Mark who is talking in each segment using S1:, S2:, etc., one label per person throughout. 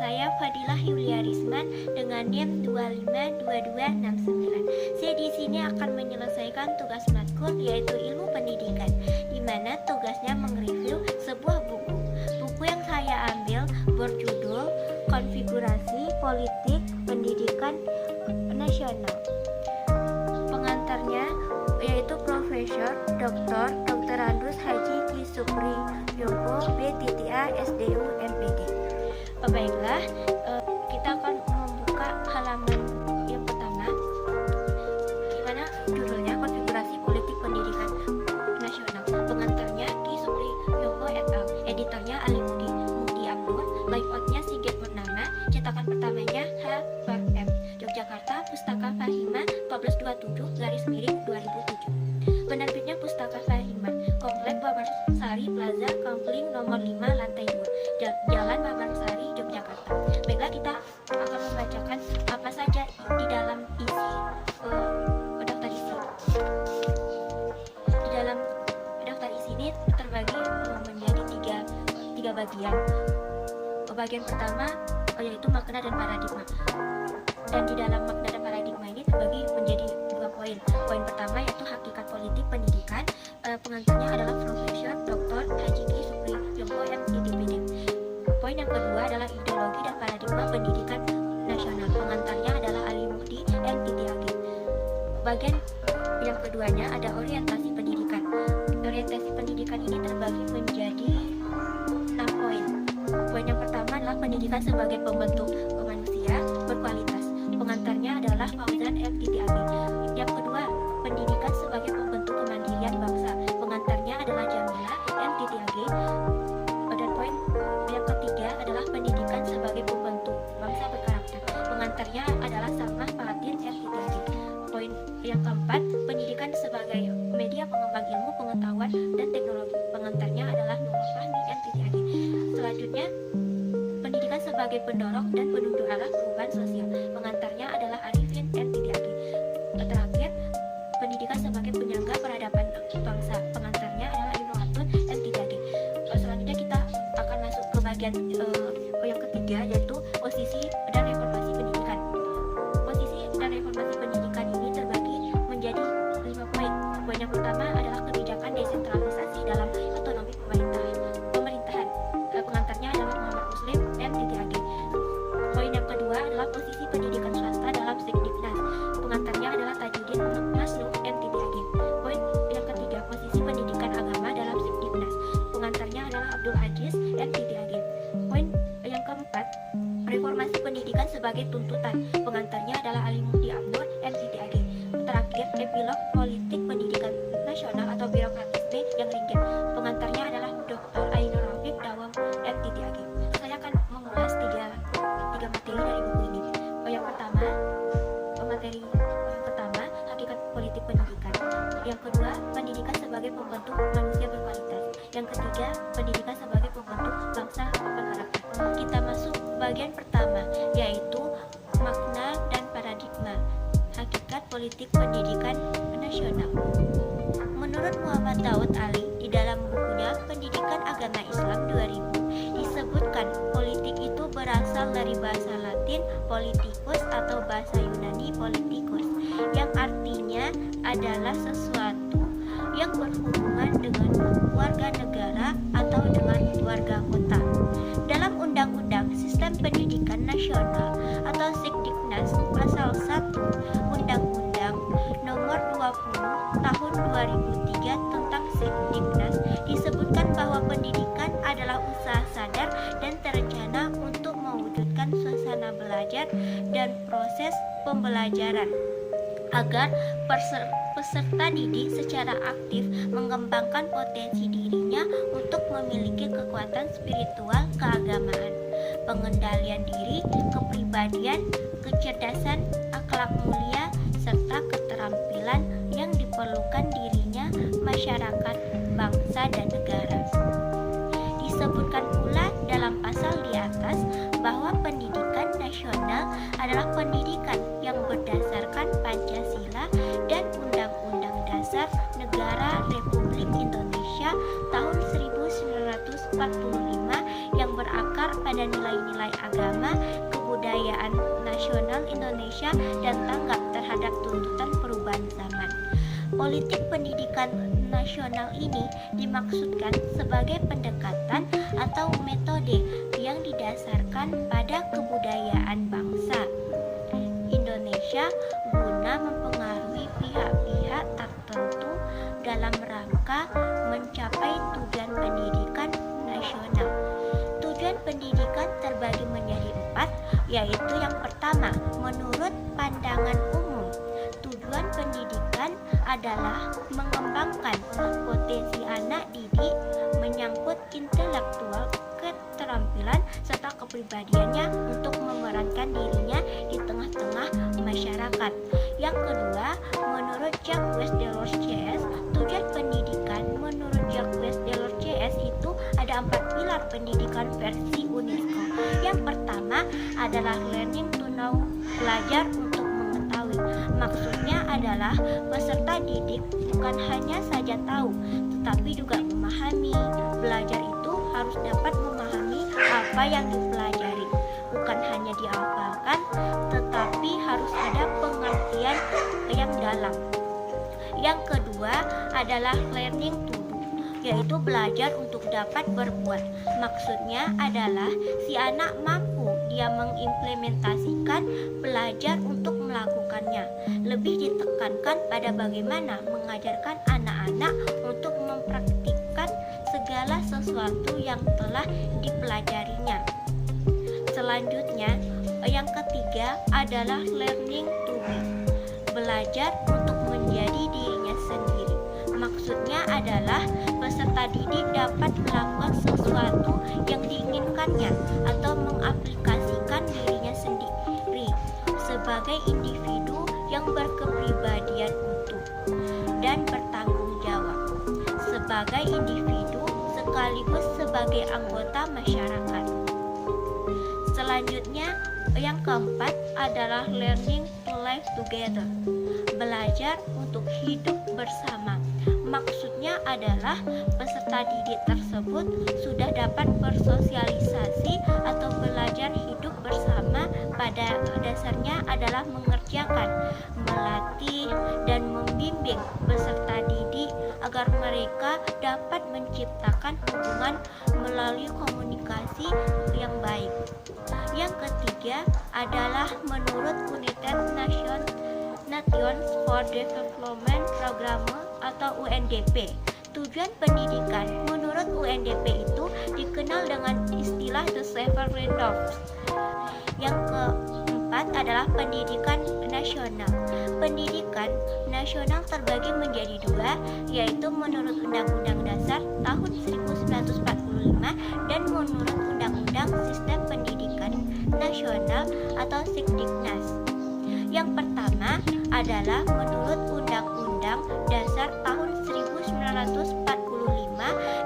S1: saya Fadilah Yulia Risman dengan NIM 252269. Saya di sini akan menyelesaikan tugas matkul yaitu ilmu pendidikan, di mana tugasnya mereview sebuah buku. Buku yang saya ambil berjudul Konfigurasi Politik Pendidikan Nasional. Pengantarnya yaitu Profesor Dr. Andus Haji Ki Supri Yoko BTTA SDU MPD. Baiklah, kita akan membuka halaman yang pertama, di mana judulnya Konfigurasi Politik Pendidikan Nasional. Pengantarnya Ki Supri Yoko et al. Editornya Ali Mudi Abdul. Layoutnya Sigit Purnama. Cetakan pertamanya H.M. Yogyakarta, Pustaka Fahima 1427/2007. Penerbitnya Pustaka Fahima, Komplek Babarsari Plaza, Kampling nomor 5, lantai 2, Jalan Babarsari, Yogyakarta. Baiklah, kita akan membacakan apa saja di dalam isi daftar isi. Di dalam daftar isi ini terbagi menjadi tiga bagian. Bagian pertama yaitu makna dan paradigma. Dan di dalam makna dan paradigma ini terbagi menjadi 2 poin. Poin pertama yaitu hakikat politik pendidikan. Pengantarnya adalah Profesor Dr. Haji Ki Supri Yoko MPD. Poin yang kedua adalah ideologi dan paradigma pendidikan nasional. Pengantarnya adalah Ali Muhdi MPTAG. Bagian yang keduanya ada orientasi pendidikan. Orientasi pendidikan ini terbagi menjadi 6 poin. Poin yang pertama adalah pendidikan sebagai pembentuk manusia berkualitas. Pengantarnya adalah Fauzan MPTAG. Yang kedua, pendidikan sebagai pembentuk kemandirian bangsa. Pengantarnya adalah Jamila MPTAG. Dan poin yang ketiga adalah pendidikan sebagai pembentuk bangsa berkarakter. Pengantarnya adalah Salma Fatin MPTAG. Poin yang keempat, pendidikan sebagai media pengembang ilmu, pengetahuan, dan teknologi. Pengantarnya adalah Nurul Fahmi MPTAG. Selanjutnya, pendidikan sebagai pendorong dan penunjuk arah perubahan sosial. Pengantarnya adalah Arifin MPTAG. Terakhir, pendidikan sebagai penyangga peradaban bangsa. Pengantarnya adalah Ibnu Hatun MPTAG. Selanjutnya kita akan masuk ke bagian yang ketiga, yaitu posisi dan reformasi pendidikan. Posisi dan reformasi pendidikan ini terbagi menjadi 5 poin. Poin yang pertama adalah kebijakan desentralisasi dalam otonomi pemerintahan. Pengantarnya adalah Muhammad Muslim MPTAG. Poin yang kedua adalah posisi pendidikan swasta dalam Sekdiknas. Pengantarnya adalah Tajudin Masnuh MPTAG. Poin yang ketiga, posisi pendidikan agama dalam Sekdiknas. Pengantarnya adalah Abdul Aziz MPTAG. Poin yang keempat, reformasi pendidikan sebagai tuntutan. Pengantarnya adalah Ali Muhdi Abdul MPTAG. Terakhir, epilog politik pendidikan nasional atau birokratisme yang ringan. Pengantarnya adalah Dr. Ainur Rafiq Dawam MPTAG. Saya akan mengulas tiga materi dari buku ini. Yang pertama, hakikat politik pendidikan. Yang kedua, pendidikan sebagai pembentuk manusia berkualitas. Yang ketiga, pendidikan sebagai pembentuk bangsa berkarakter. Kita masuk bagian pertama, yaitu makna dan paradigma. Hakikat politik pendidikan nasional. Menurut Muhammad Daud Ali di dalam bukunya Pendidikan Agama Islam 2000, disebutkan politik itu berasal dari bahasa Latin politicus atau bahasa Yunani politicus, yang artinya adalah sesuatu yang berhubungan dengan warga negara atau dengan warga kota. Dalam Undang-Undang Sistem Pendidikan Nasional atau Sekdiknas pasal 1 Undang-Undang Nomor 20 Tahun 2003 tentang Sekdiknas disebutkan bahwa pendidikan adalah usaha sadar dan terencana untuk mewujudkan suasana belajar dan proses pembelajaran agar peserta didik secara aktif mengembangkan potensi dirinya untuk memiliki kekuatan spiritual keagamaan, pengendalian diri, kepribadian, kecerdasan, akhlak mulia, serta keterampilan yang diperlukan dirinya, masyarakat, bangsa, dan negara. Disebutkan pula dalam pasal di atas bahwa pendidikan nasional adalah pendidikan yang berdasarkan Pancasila dan Undang-Undang Dasar Negara Republik Indonesia tahun 1945 yang berakar berdasar pada nilai-nilai agama, kebudayaan nasional Indonesia, dan tanggap terhadap tuntutan perubahan zaman. Politik pendidikan nasional ini dimaksudkan sebagai pendekatan atau metode yang didasarkan pada kebudayaan bangsa Indonesia guna mempengaruhi pihak-pihak tertentu dalam rangka mencapai tujuan pendidikan nasional. Tujuan pendidikan terbagi menjadi 4, yaitu yang pertama, menurut pandangan umum, tujuan pendidikan adalah mengembangkan potensi anak didik menyangkut intelektual, keterampilan, serta kepribadiannya untuk memerankan dirinya di tengah-tengah masyarakat. Yang kedua, menurut Jacques Delors CS, tujuan pendidikan menurut Jacques Delors CS itu ada 4 pilar pendidikan versi UNESCO. Yang pertama adalah learning to know, belajar untuk mengetahui. Maksudnya adalah peserta didik bukan hanya saja tahu, tetapi juga memahami. Belajar itu harus dapat memahami apa yang dipelajari, bukan hanya dihafalkan, tetapi harus ada pengertian yang dalam. Yang kedua adalah learning to do, yaitu belajar untuk dapat berbuat. Maksudnya adalah si anak mampu dia mengimplementasikan, belajar untuk melakukannya. Lebih ditekankan pada bagaimana mengajarkan anak-anak untuk mempraktikkan segala sesuatu yang telah dipelajarinya. Selanjutnya, yang ketiga adalah learning to be, belajar untuk menjadi dirinya sendiri. Maksudnya adalah peserta didik dapat melakukan sesuatu yang diinginkannya atau mengaplikasikan dirinya sendiri sebagai individu yang berkepribadian utuh dan bertanggung jawab sebagai individu sekaligus sebagai anggota masyarakat. Selanjutnya, yang keempat adalah learning to live together, belajar untuk hidup bersama. Maksudnya adalah peserta didik tersebut sudah dapat bersosialisasi atau belajar hidup bersama. Pada dasarnya adalah mengerjakan, melatih, dan membimbing peserta didik agar mereka dapat menciptakan hubungan melalui komunikasi yang baik. Yang ketiga adalah menurut United Nations for Development Program atau UNDP. Tujuan pendidikan menurut UNDP itu dikenal dengan istilah the seven rhythms. Yang keempat adalah pendidikan nasional. Pendidikan nasional terbagi menjadi 2, yaitu menurut Undang-Undang Dasar tahun 1945 dan menurut Undang-Undang Sistem Pendidikan Nasional atau Sikdiknas. Yang pertama adalah menurut Undang-Undang Dasar tahun 1945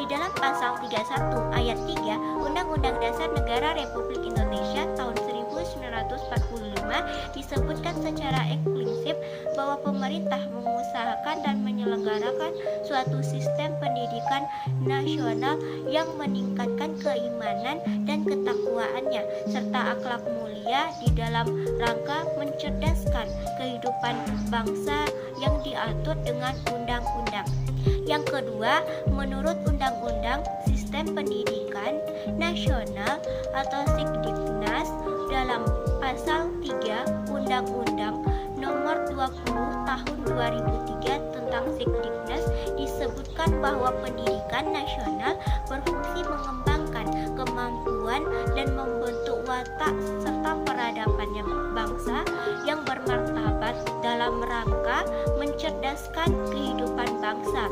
S1: di dalam pasal 31 ayat 3 Undang-Undang Dasar Negara Republik Indonesia tahun 1945 disebutkan secara eksplisit bahwa pemerintah mengusahakan dan menyelenggarakan suatu sistem pendidikan nasional yang meningkatkan keimanan dan ketakwaannya serta akhlak mulia di dalam rangka mencerdaskan kehidupan bangsa yang diatur dengan undang-undang. Yang kedua, menurut Undang-Undang Sistem Pendidikan Nasional atau Sikdiknas dalam pasal 3 Undang-Undang Nomor 20 Tahun 2003 tentang Sikdiknas disebutkan bahwa pendidikan nasional berfungsi mengembangkan kemampuan dan membentuk watak serta peradabannya bangsa yang bermartabat dalam rangka mencerdaskan kehidupan bangsa,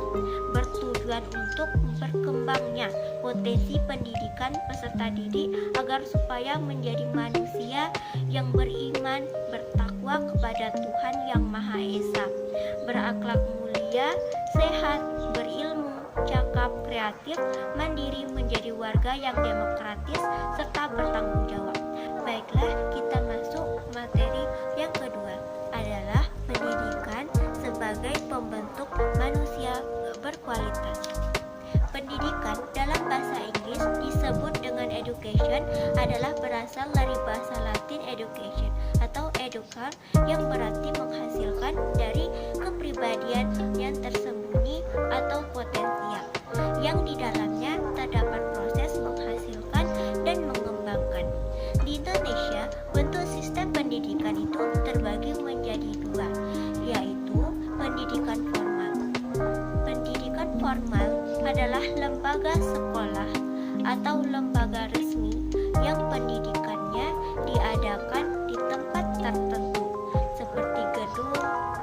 S1: bertujuan untuk berkembangnya potensi pendidikan peserta didik agar supaya menjadi manusia yang beriman, bertakwa kepada Tuhan Yang Maha Esa, berakhlak mulia, sehat, berilmu, cakap, kreatif, mandiri, menjadi warga yang demokratis serta bertanggung jawab. Baiklah, kita masuk materi yang kedua adalah pendidikan sebagai pembentuk manusia berkualitas. Pendidikan dalam bahasa Inggris disebut dengan education berasal dari bahasa Latin education atau educar yang berarti menghasilkan dari kepribadian yang tersembunyi atau potensial, yang di dalamnya terdapat proses menghasilkan dan mengembangkan. Di Indonesia, bentuk sistem pendidikan itu terbagi menjadi dua, yaitu pendidikan formal. Pendidikan formal adalah lembaga sekolah atau lembaga resmi yang pendidikannya diadakan di tempat tertentu seperti gedung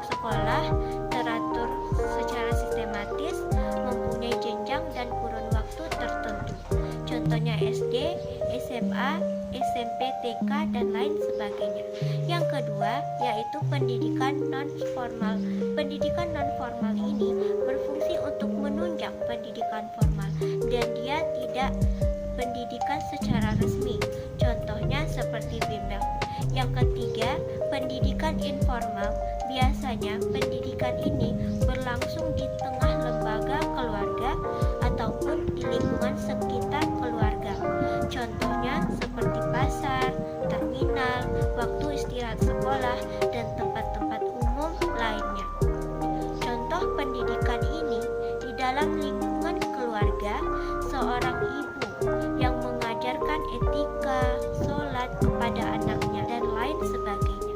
S1: sekolah, teratur secara sistematis, mempunyai jenjang dan kurun waktu tertentu. Contohnya SD, SMA, SMP, TK, dan lain sebagainya. Yang kedua yaitu pendidikan non-formal. Pendidikan non-formal ini berfungsi untuk menunjang pendidikan formal dan dia tidak pendidikan secara resmi. Contohnya seperti bimbel. Yang ketiga, pendidikan informal. Biasanya pendidikan ini berlangsung di tengah lembaga keluarga ataupun di lingkungan sekitar keluarga. Contohnya seperti pasar, terminal, waktu istirahat sekolah, dan tempat-tempat umum lainnya. Contoh pendidikan ini di dalam lingkungan keluarga, seorang ibu yang mengajarkan etika, sholat kepada anaknya, dan lain sebagainya.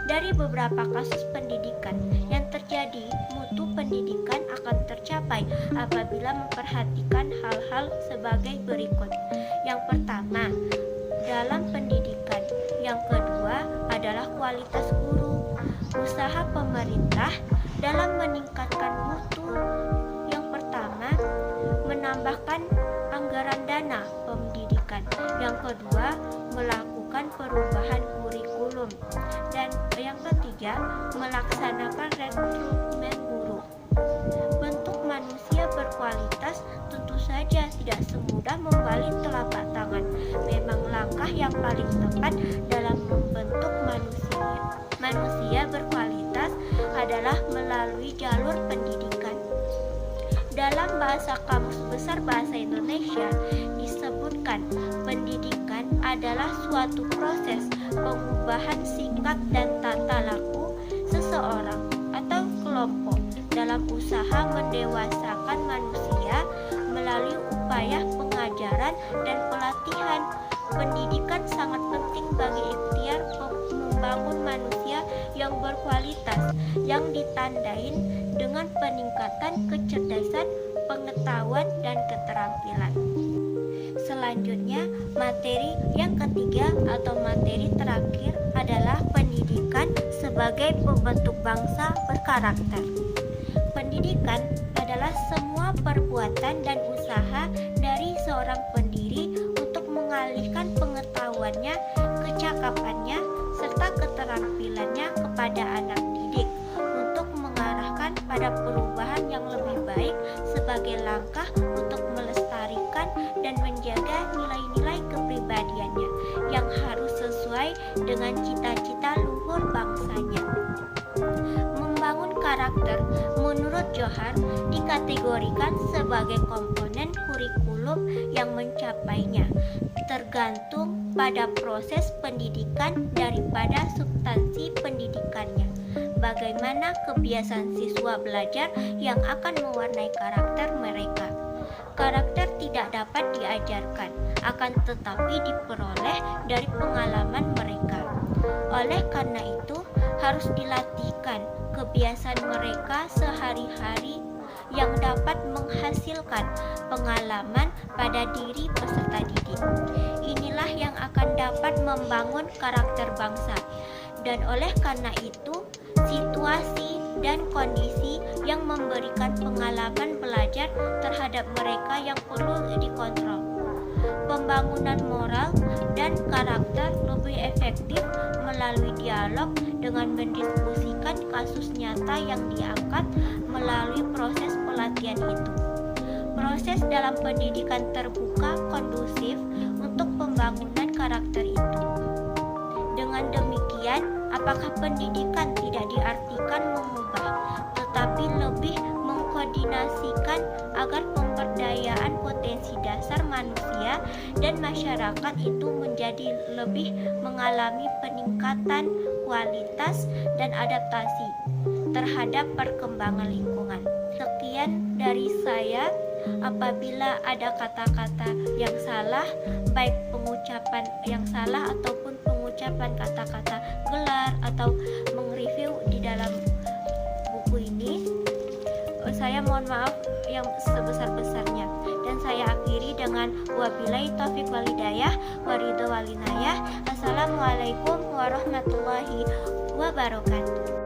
S1: Dari beberapa kasus pendidikan yang terjadi, mutu pendidikan akan tercapai apabila memperhatikan hal-hal sebagai berikut. Yang pertama, dalam pendidikan. Yang kedua adalah kualitas guru. Usaha pemerintah dalam meningkatkan mutu. Yang pertama, menambahkan anggaran dana pendidikan. Yang kedua, melakukan perubahan kurikulum. Dan yang ketiga, melaksanakan rekrutmen guru. Bentuk manusia berkualitas tentu saja tidak semudah membalik telapak tangan. Memang langkah yang paling tepat dalam membentuk manusia berkualitas adalah melalui jalur pendidikan. Dalam bahasa Kamus Besar Bahasa Indonesia disebutkan pendidikan adalah suatu proses pengubahan sikap dan tata laku seseorang atau kelompok dalam usaha mendewasakan manusia melalui upaya pengajaran dan pelatihan. Pendidikan sangat penting bagi ikhtiar membangun manusia yang berkualitas yang ditandain dengan peningkatan kecerdasan, pengetahuan, dan keterampilan. Selanjutnya, materi yang ketiga atau materi terakhir adalah pendidikan sebagai pembentuk bangsa berkarakter. Pendidikan adalah semua perbuatan dan usaha dari seorang pendiri untuk mengalihkan pengetahuannya, kecakapannya, serta keterampilannya kepada anak didik untuk mengarahkan pada perubahan yang lebih baik sebagai langkah untuk melestarikan dan menjaga nilai-nilai kepribadiannya yang harus sesuai dengan cita-cita luhur bangsanya. Membangun karakter menurut Johar dikategorikan sebagai komponen kurikulum yang mencapainya tergantung pada proses pendidikan daripada substansi pendidikannya. Bagaimana kebiasaan siswa belajar yang akan mewarnai karakter mereka. Karakter tidak dapat diajarkan, akan tetapi diperoleh dari pengalaman mereka. Oleh karena itu, harus dilatihkan kebiasaan mereka sehari-hari yang dapat menghasilkan pengalaman pada diri peserta didik. Inilah yang akan dapat membangun karakter bangsa. Dan oleh karena itu, situasi dan kondisi yang memberikan pengalaman belajar terhadap mereka yang perlu dikontrol. Pembangunan moral dan karakter lebih efektif melalui dialog dengan mendiskusikan kasus nyata yang diangkat melalui proses pelatihan itu. Proses dalam pendidikan terbuka kondusif untuk pembangunan karakter itu. Dengan demikian, apakah pendidikan tidak diartikan mengubah, tetapi lebih mengkoordinasikan agar pemberdayaan potensi dasar manusia dan masyarakat itu menjadi lebih mengalami peningkatan kualitas dan adaptasi terhadap perkembangan lingkungan. Sekian dari saya. Apabila ada kata-kata yang salah, baik pengucapan yang salah ataupun pengucapan kata-kata gelar atau mengreview di dalam buku ini, saya mohon maaf yang sebesar-besarnya. Dan saya akhiri dengan wabillahi taufik walhidayah waridho walinayah. Assalamualaikum warahmatullahi wabarakatuh.